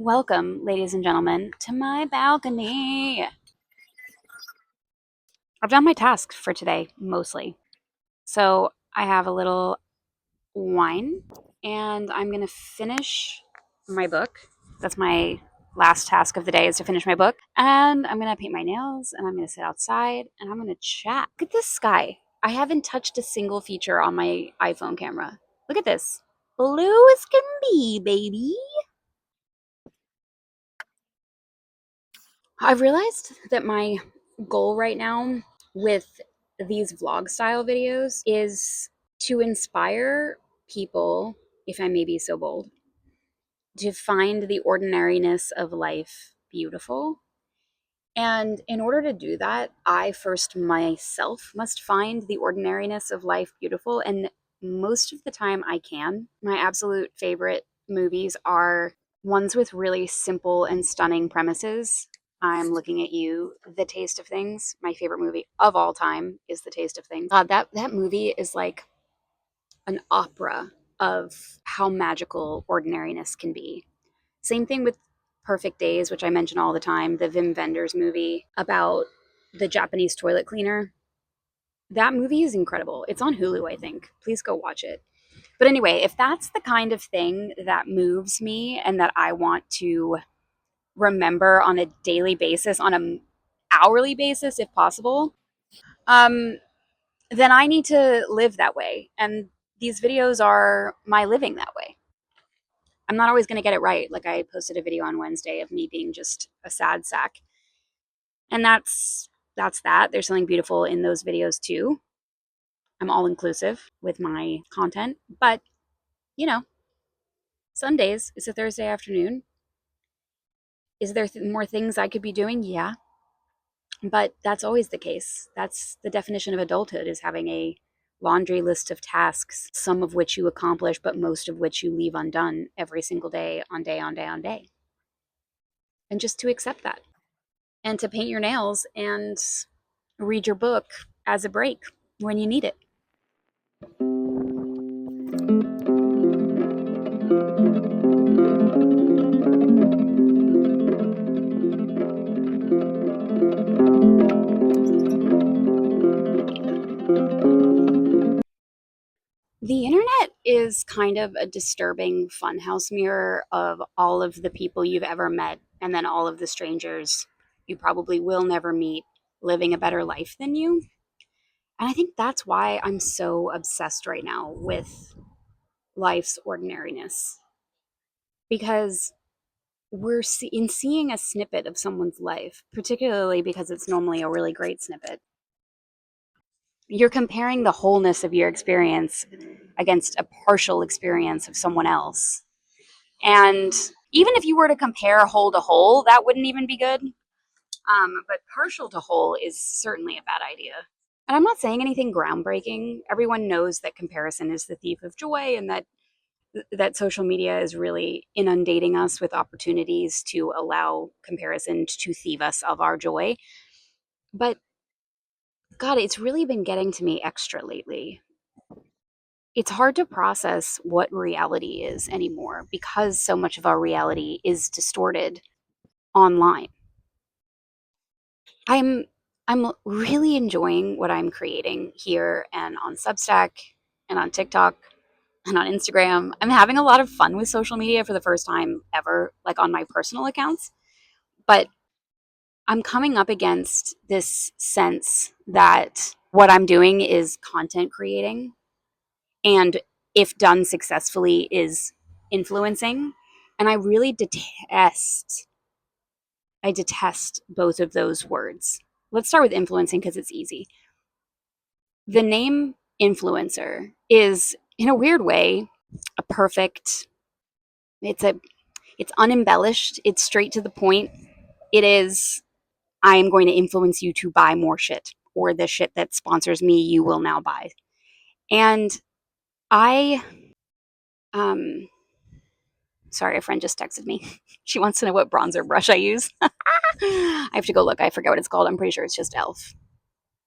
Welcome, ladies and gentlemen, to my balcony. I've done my task for today, mostly. So I have a little wine, and I'm going to finish my book. That's my last task of the day, is to finish my book. And I'm going to paint my nails, and I'm going to sit outside, and I'm going to chat. Look at this sky. I haven't touched a single feature on my iPhone camera. Look at this. Blue as can be, baby. I've realized that my goal right now with these vlog style videos is to inspire people, if I may be so bold, to find the ordinariness of life beautiful. And in order to do that, I first myself must find the ordinariness of life beautiful. And most of the time I can. My absolute favorite movies are ones with really simple and stunning premises. I'm looking at you. The Taste of Things, my favorite movie of all time, is The Taste of Things. That movie is like an opera of how magical ordinariness can be. Same thing with Perfect Days, which I mention all the time, the Wim Wenders movie about the Japanese toilet cleaner. That movie is incredible. It's on Hulu, I think. Please go watch it. But anyway, if that's the kind of thing that moves me and that I want to remember on a daily basis, on an hourly basis, if possible, um, then I need to live that way. And these videos are my living that way. I'm not always going to get it right. Like, I posted a video on Wednesday of me being just a sad sack. And that's that. There's something beautiful in those videos too. I'm all inclusive with my content, but you know, some days it's a Thursday afternoon. Is there more things I could be doing? Yeah. But that's always the case. That's the definition of adulthood, is having a laundry list of tasks, some of which you accomplish, but most of which you leave undone every single day, on day on day on day. And just to accept that. And to paint your nails and read your book as a break when you need it. The internet is kind of a disturbing funhouse mirror of all of the people you've ever met, and then all of the strangers you probably will never meet living a better life than you. And I think that's why I'm so obsessed right now with life's ordinariness. Because in seeing a snippet of someone's life, particularly because it's normally a really great snippet, you're comparing the wholeness of your experience against a partial experience of someone else. And even if you were to compare whole to whole, that wouldn't even be good. But partial to whole is certainly a bad idea. And I'm not saying anything groundbreaking. Everyone knows that comparison is the thief of joy, and that social media is really inundating us with opportunities to allow comparison to thieve us of our joy. But God, it's really been getting to me extra lately. It's hard to process what reality is anymore because so much of our reality is distorted online. I'm I'm really enjoying what I'm creating here and on Substack and on TikTok and on Instagram. I'm having a lot of fun with social media for the first time ever, like on my personal accounts. But I'm coming up against this sense that what I'm doing is content creating, and if done successfully, is influencing. And I detest both of those words. Let's start with influencing because it's easy. The name influencer is, in a weird way, a perfect, it's a it's unembellished, it's straight to the point. It is, I am going to influence you to buy more shit, or the shit that sponsors me you will now buy. And I um sorry, a friend just texted me. She wants to know what bronzer brush I use. I have to go look. I forget what it's called. I'm pretty sure it's just Elf.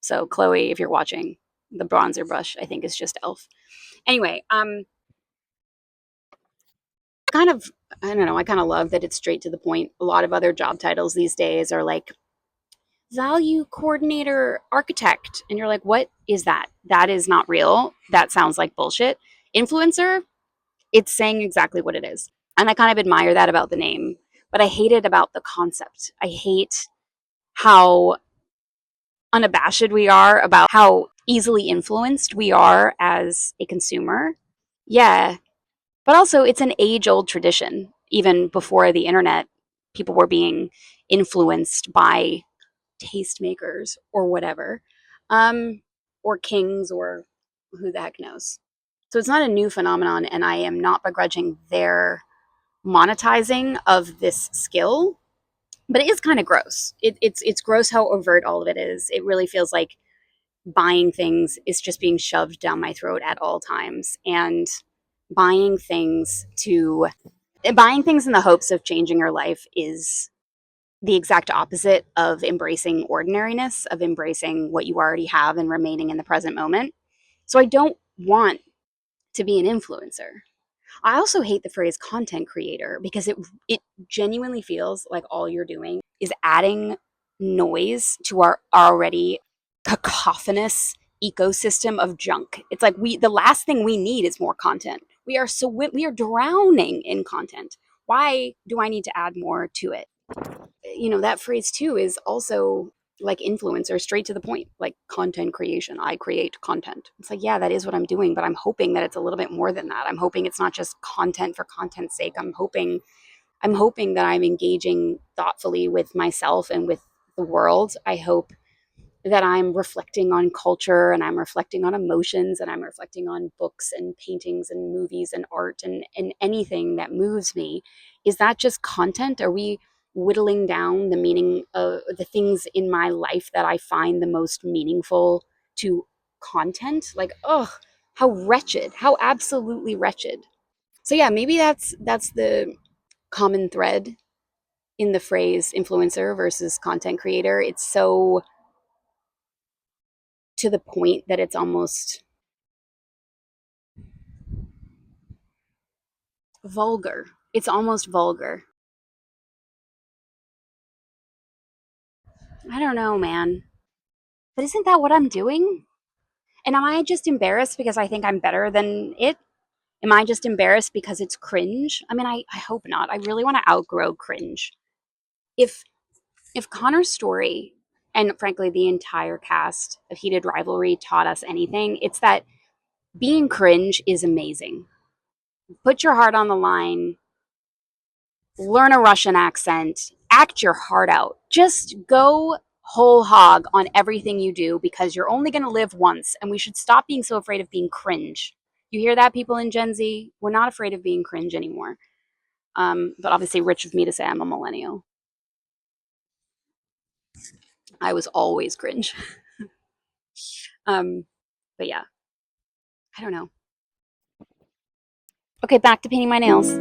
So Chloe, if you're watching, the bronzer brush I think is just Elf. Anyway, kind of, I don't know, I kind of love that it's straight to the point. A lot of other job titles these days are like value coordinator architect, and you're like, what is that? That is not real. That sounds like bullshit. Influencer, it's saying exactly what it is. And I kind of admire that about the name, but I hate it about the concept. I hate how unabashed we are about how easily influenced we are as a consumer. Yeah, but also it's an age old tradition. Even before the internet, people were being influenced by tastemakers or whatever, um, or kings, or who the heck knows. So it's not a new phenomenon, and I am not begrudging their monetizing of this skill, but it is kind of gross. It's gross how overt all of it is. It really feels like buying things is just being shoved down my throat at all times, and buying things to buying things in the hopes of changing your life is the exact opposite of embracing ordinariness, of embracing what you already have and remaining in the present moment. So I don't want to be an influencer. I also hate the phrase content creator because it genuinely feels like all you're doing is adding noise to our already cacophonous ecosystem of junk. It's like the last thing we need is more content. We are drowning in content. Why do I need to add more to it? That phrase too is also like influencer, straight to the point, like content creation. I create content. It's like, yeah, that is what I'm doing, but I'm hoping that it's a little bit more than that. I'm hoping it's not just content for content's sake. I'm hoping that I'm engaging thoughtfully with myself and with the world. I hope that I'm reflecting on culture, and I'm reflecting on emotions, and I'm reflecting on books and paintings and movies and art, and anything that moves me. Is that just content? Are we whittling down the meaning of the things in my life that I find the most meaningful to content? Like, oh, how wretched, how absolutely wretched. So yeah, maybe that's the common thread in the phrase influencer versus content creator. It's so to the point that it's almost vulgar. It's almost vulgar. I don't know, man. But isn't that what I'm doing? And am I just embarrassed because I think I'm better than it? Am I just embarrassed because it's cringe? I mean, I hope not. I really want to outgrow cringe. If if Connor's story, and frankly the entire cast of Heated Rivalry, taught us anything, it's that being cringe is amazing. Put your heart on the line, learn a Russian accent, act your heart out. Just go whole hog on everything you do because you're only going to live once, and we should stop being so afraid of being cringe. You hear that, people in Gen Z? We're not afraid of being cringe anymore. But obviously, rich of me to say I'm a millennial. I was always cringe. But yeah, I don't know. Okay, back to painting my nails.